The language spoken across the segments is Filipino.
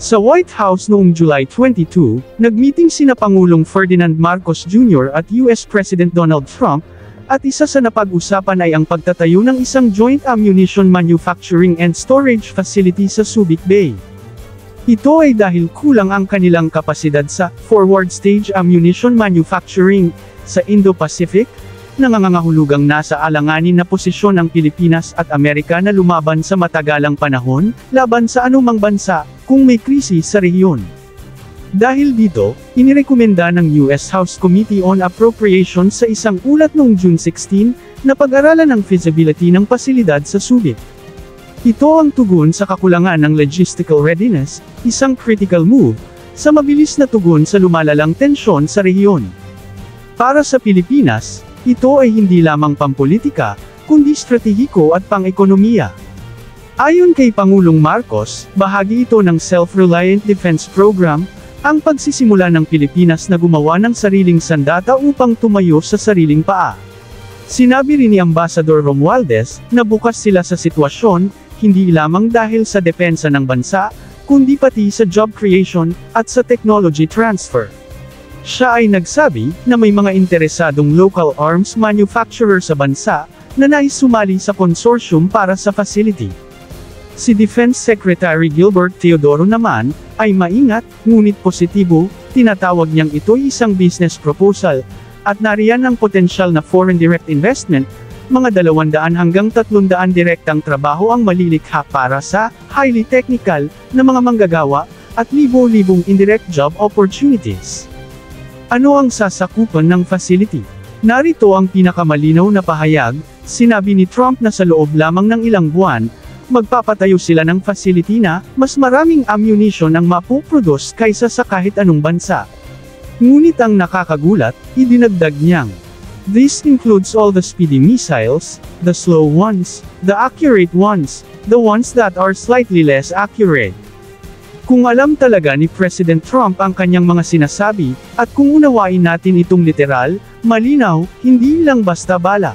Sa White House noong July 22, nagmeeting sina Pangulong Ferdinand Marcos Jr. at US President Donald Trump, at isa sa napag-usapan ay ang pagtatayo ng isang joint ammunition manufacturing and storage facility sa Subic Bay. Ito ay dahil kulang ang kanilang kapasidad sa forward stage ammunition manufacturing sa Indo-Pacific, nangangahulugang nasa alanganin na posisyon ang Pilipinas at Amerika na lumaban sa matagalang panahon, laban sa anumang bansa, kung may krisis sa rehiyon. Dahil dito, inirekomenda ng US House Committee on Appropriations sa isang ulat noong June 16, na pag-aralan ang feasibility ng pasilidad sa Subic. Ito ang tugon sa kakulangan ng logistical readiness, isang critical move, sa mabilis na tugon sa lumalalang tensyon sa rehiyon. Para sa Pilipinas, ito ay hindi lamang pampolitika, kundi stratehiko at pang-ekonomiya. Ayon kay Pangulong Marcos, bahagi ito ng Self-Reliant Defense Program, ang pagsisimula ng Pilipinas na gumawa ng sariling sandata upang tumayo sa sariling paa. Sinabi rin ni Ambassador Romualdez, na bukas sila sa sitwasyon, hindi lamang dahil sa depensa ng bansa, kundi pati sa job creation, at sa technology transfer. Siya ay nagsabi, na may mga interesadong local arms manufacturer sa bansa, na nais sumali sa consortium para sa facility. Si Defense Secretary Gilbert Teodoro naman, ay maingat, ngunit positibo, tinatawag niyang ito'y isang business proposal, at nariyan ang potensyal na foreign direct investment, mga 200 hanggang 300 direktang trabaho ang malilikha para sa highly technical na mga manggagawa, at libo-libong indirect job opportunities. Ano ang sasakupan ng facility? Narito ang pinakamalinaw na pahayag, sinabi ni Trump na sa loob lamang ng ilang buwan, magpapatayo sila ng facility na, mas maraming ammunition ang mapuproduce kaysa sa kahit anong bansa. Ngunit ang nakakagulat, idinagdag niyang, this includes all the speedy missiles, the slow ones, the accurate ones, the ones that are slightly less accurate. Kung alam talaga ni President Trump ang kanyang mga sinasabi, at kung unawain natin itong literal, malinaw, hindi lang basta bala.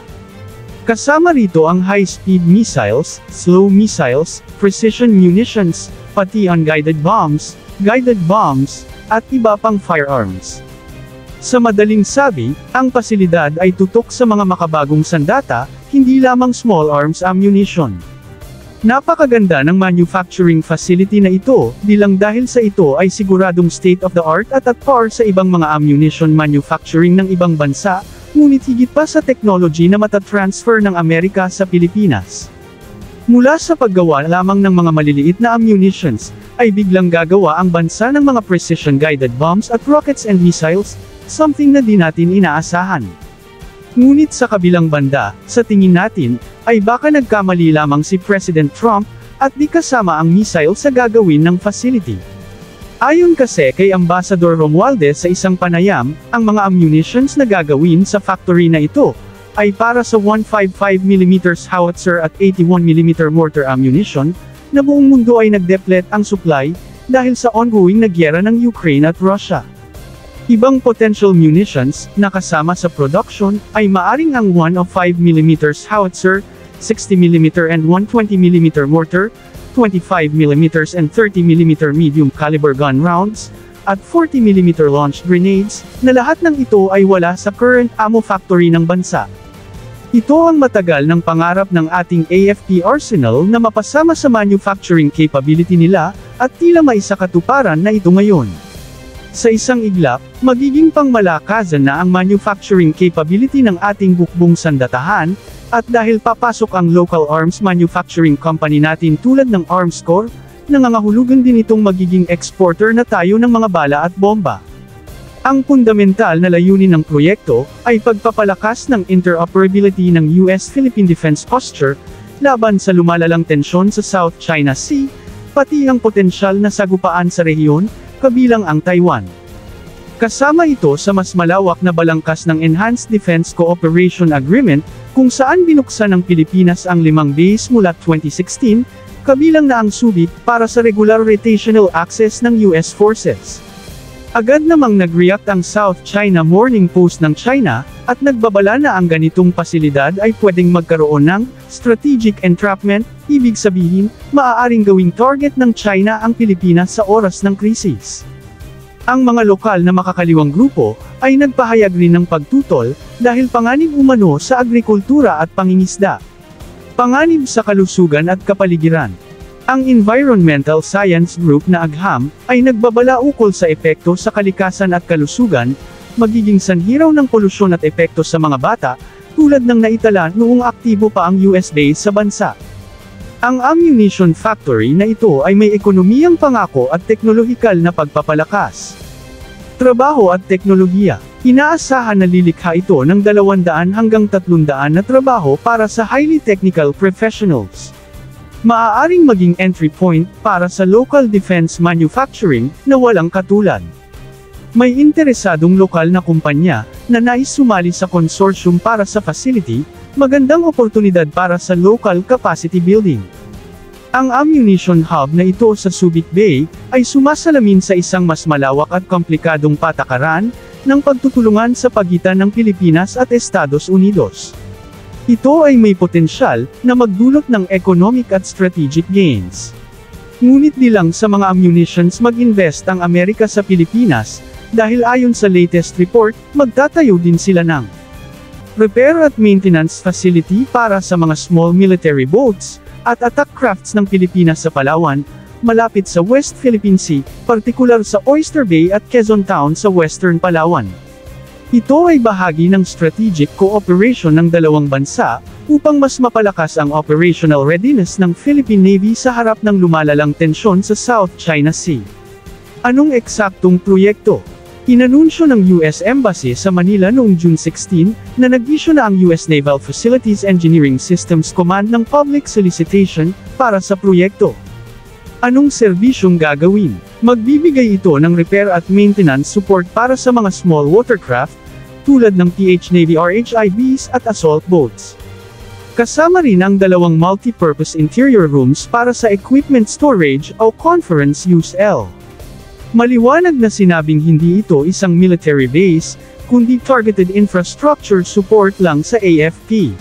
Kasama rito ang high-speed missiles, slow missiles, precision munitions, pati unguided bombs, guided bombs, at iba pang firearms. Sa madaling sabi, ang pasilidad ay tutok sa mga makabagong sandata, hindi lamang small arms ammunition. Napakaganda ng manufacturing facility na ito, di lang dahil sa ito ay siguradong state-of-the-art at par sa ibang mga ammunition manufacturing ng ibang bansa, ngunit higit pa sa technology na matatransfer ng Amerika sa Pilipinas. Mula sa paggawa lamang ng mga maliliit na ammunitions, ay biglang gagawa ang bansa ng mga precision-guided bombs at rockets and missiles, something na di natin inaasahan. Ngunit sa kabilang banda, sa tingin natin, ay baka nagkamali lamang si President Trump, at di kasama ang missile sa gagawin ng facility. Ayon kasi kay Ambassador Romualdez sa isang panayam, ang mga ammunitions na gagawin sa factory na ito, ay para sa 155mm howitzer at 81mm mortar ammunition, na buong mundo ay nagdeplet ang supply, dahil sa ongoing na gyera ng Ukraine at Russia. Ibang potential munitions, na kasama sa production, ay maaring ang 105mm howitzer, 60mm and 120mm mortar, 25mm and 30mm medium caliber gun rounds, at 40mm launch grenades, na lahat ng ito ay wala sa current ammo factory ng bansa. Ito ang matagal ng pangarap ng ating AFP arsenal na mapasama sa manufacturing capability nila, at tila maisakatuparan na ito ngayon. Sa isang iglap, magiging pangmalakasan na ang manufacturing capability ng ating bukbong sandatahan, at dahil papasok ang local arms manufacturing company natin tulad ng Armscor, nangangahulugan din itong magiging exporter na tayo ng mga bala at bomba. Ang fundamental na layunin ng proyekto, ay pagpapalakas ng interoperability ng US-Philippine defense posture, laban sa lumalalang tensyon sa South China Sea, pati ang potensyal na sagupaan sa rehiyon, kabilang ang Taiwan. Kasama ito sa mas malawak na balangkas ng Enhanced Defense Cooperation Agreement, kung saan binuksan ng Pilipinas ang 5 base mula 2016, kabilang na ang Subic, para sa regular rotational access ng US forces. Agad namang nag-react ang South China Morning Post ng China, at nagbabala na ang ganitong pasilidad ay pwedeng magkaroon ng strategic entrapment, ibig sabihin, maaaring gawing target ng China ang Pilipinas sa oras ng krisis. Ang mga lokal na makakaliwang grupo ay nagpahayag rin ng pagtutol dahil panganib umano sa agrikultura at pangingisda. Panganib sa kalusugan at kapaligiran. Ang Environmental Science Group na AGHAM, ay nagbabala ukol sa epekto sa kalikasan at kalusugan, magiging sanhi raw ng polusyon at epekto sa mga bata, tulad ng naitala noong aktibo pa ang US base sa bansa. Ang ammunition factory na ito ay may ekonomiyang pangako at teknolohikal na pagpapalakas. Trabaho at teknolohiya. Inaasahan na lilikha ito ng 200 hanggang 300 na trabaho para sa highly technical professionals. Maaaring maging entry point para sa local defense manufacturing na walang katulad. May interesadong lokal na kumpanya na nais sumali sa consortium para sa facility, magandang oportunidad para sa local capacity building. Ang ammunition hub na ito sa Subic Bay ay sumasalamin sa isang mas malawak at komplikadong patakaran ng pagtutulungan sa pagitan ng Pilipinas at Estados Unidos. Ito ay may potensyal na magdulot ng economic at strategic gains. Ngunit di lang sa mga ammunitions mag-invest ang Amerika sa Pilipinas, dahil ayon sa latest report, magtatayo din sila ng repair at maintenance facility para sa mga small military boats at attack crafts ng Pilipinas sa Palawan, malapit sa West Philippine Sea, partikular sa Oyster Bay at Quezon Town sa Western Palawan. Ito ay bahagi ng strategic cooperation ng dalawang bansa, upang mas mapalakas ang operational readiness ng Philippine Navy sa harap ng lumalalang tensyon sa South China Sea. Anong eksaktong proyekto? Inanunsyo ng US Embassy sa Manila noong June 16, na nag-issue na ang US Naval Facilities Engineering Systems Command ng public solicitation, para sa proyekto. Anong serbisyong gagawin? Magbibigay ito ng repair at maintenance support para sa mga small watercraft, tulad ng PH Navy RHIBs at assault boats. Kasama rin ang dalawang multi-purpose interior rooms para sa equipment storage o conference use L. Maliwanag na sinabing hindi ito isang military base, kundi targeted infrastructure support lang sa AFP.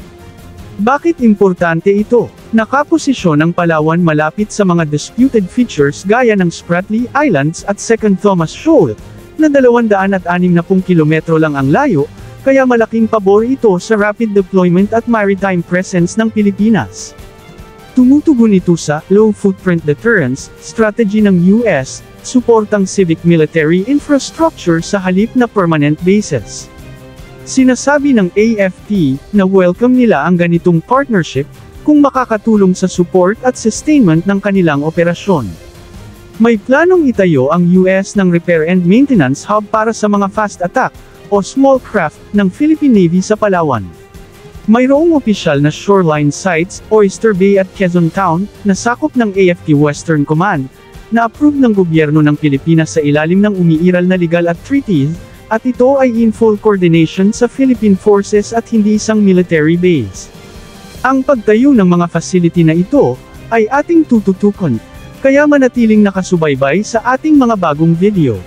Bakit importante ito? Nakaposisyon ang Palawan malapit sa mga disputed features gaya ng Spratly Islands at Second Thomas Shoal, na 260 kilometro lang ang layo, kaya malaking pabor ito sa rapid deployment at maritime presence ng Pilipinas. Tumutugon ito sa low-footprint deterrence strategy ng US, suportang civic military infrastructure sa halip na permanent bases. Sinasabi ng AFP na welcome nila ang ganitong partnership kung makakatulong sa support at sustainment ng kanilang operasyon. May planong itayo ang US ng Repair and Maintenance Hub para sa mga fast attack o small craft ng Philippine Navy sa Palawan. Mayroong opisyal na shoreline sites, Oyster Bay at Quezon Town, na sakop ng AFP Western Command, na approve ng gobyerno ng Pilipinas sa ilalim ng umiiral na legal at treaties, at ito ay in full coordination sa Philippine Forces at hindi isang military base. Ang pagtayo ng mga facility na ito ay ating tututukan, kaya manatiling nakasubaybay sa ating mga bagong video.